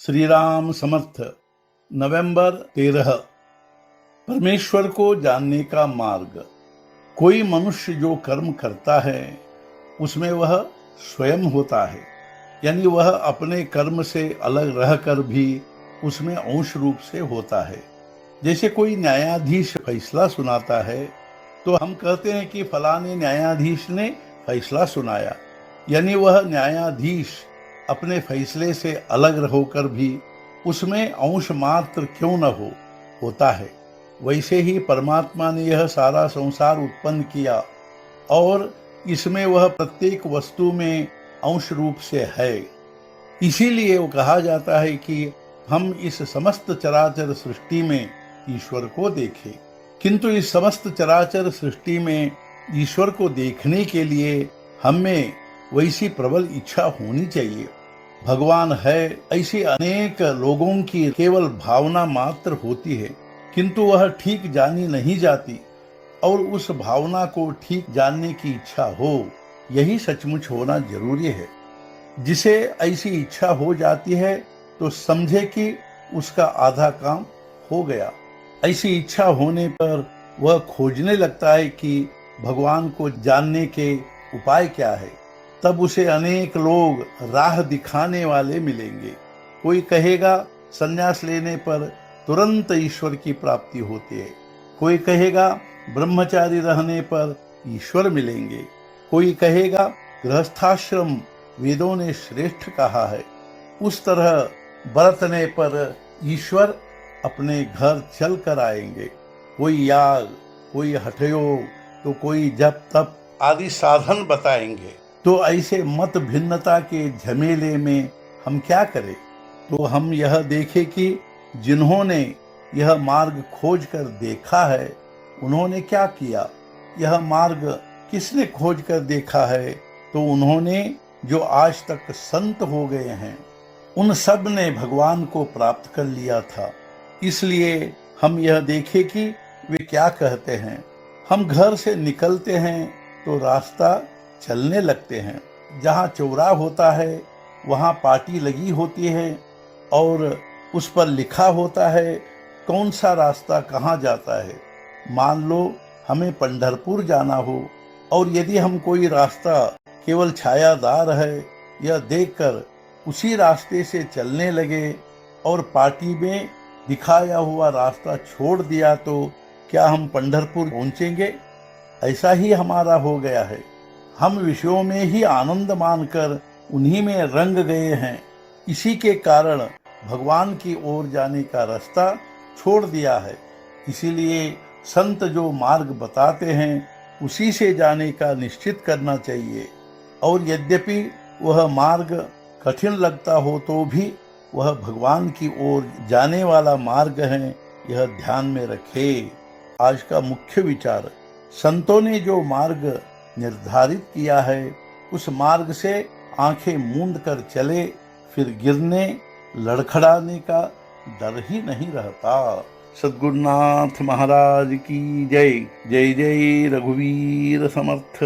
श्री राम समर्थ। नवंबर 13। परमेश्वर को जानने का मार्ग। कोई मनुष्य जो कर्म करता है उसमें वह स्वयं होता है, यानी वह अपने कर्म से अलग रहकर भी उसमें अंश रूप से होता है। जैसे कोई न्यायाधीश फैसला सुनाता है तो हम कहते हैं कि फलाने न्यायाधीश ने फैसला सुनाया, यानी वह न्यायाधीश अपने फैसले से अलग होकर भी उसमें अंश मात्र क्यों न होता है। वैसे ही परमात्मा ने यह सारा संसार उत्पन्न किया और इसमें वह प्रत्येक वस्तु में अंश रूप से है। इसीलिए वो कहा जाता है कि हम इस समस्त चराचर सृष्टि में ईश्वर को देखें। किंतु इस समस्त चराचर सृष्टि में ईश्वर को देखने के लिए हमें वैसी प्रबल इच्छा होनी चाहिए। भगवान है ऐसी अनेक लोगों की केवल भावना मात्र होती है, किंतु वह ठीक जानी नहीं जाती, और उस भावना को ठीक जानने की इच्छा हो, यही सचमुच होना जरूरी है। जिसे ऐसी इच्छा हो जाती है तो समझे कि उसका आधा काम हो गया। ऐसी इच्छा होने पर वह खोजने लगता है कि भगवान को जानने के उपाय क्या है। तब उसे अनेक लोग राह दिखाने वाले मिलेंगे। कोई कहेगा संन्यास लेने पर तुरंत ईश्वर की प्राप्ति होती है, कोई कहेगा ब्रह्मचारी रहने पर ईश्वर मिलेंगे, कोई कहेगा गृहस्थाश्रम वेदों ने श्रेष्ठ कहा है, उस तरह बरतने पर ईश्वर अपने घर चल कर आएंगे। कोई याग, कोई हठयोग, तो कोई जप तप आदि साधन बताएंगे। तो ऐसे मत भिन्नता के झमेले में हम क्या करें? तो हम यह देखें कि जिन्होंने यह मार्ग खोज कर देखा है उन्होंने क्या किया। यह मार्ग किसने खोज कर देखा है? तो उन्होंने जो आज तक संत हो गए हैं, उन सब ने भगवान को प्राप्त कर लिया था। इसलिए हम यह देखें कि वे क्या कहते हैं। हम घर से निकलते हैं तो रास्ता चलने लगते हैं। जहाँ चौराहा होता है वहाँ पाटी लगी होती है और उस पर लिखा होता है कौन सा रास्ता कहाँ जाता है। मान लो हमें पंढरपुर जाना हो और यदि हम कोई रास्ता केवल छायादार है यह देखकर उसी रास्ते से चलने लगे और पाटी में दिखाया हुआ रास्ता छोड़ दिया, तो क्या हम पंढरपुर पहुंचेंगे? ऐसा ही हमारा हो गया है। हम विषयों में ही आनंद मानकर उन्हीं में रंग गए हैं। इसी के कारण भगवान की ओर जाने का रास्ता छोड़ दिया है। इसीलिए संत जो मार्ग बताते हैं उसी से जाने का निश्चित करना चाहिए। और यद्यपि वह मार्ग कठिन लगता हो तो भी वह भगवान की ओर जाने वाला मार्ग है, यह ध्यान में रखे। आज का मुख्य विचार, संतों ने जो मार्ग निर्धारित किया है उस मार्ग से आंखें मूंद कर चले, फिर गिरने लड़खड़ाने का डर ही नहीं रहता। सद्गुरुनाथ महाराज की जय। जय जय रघुवीर समर्थ।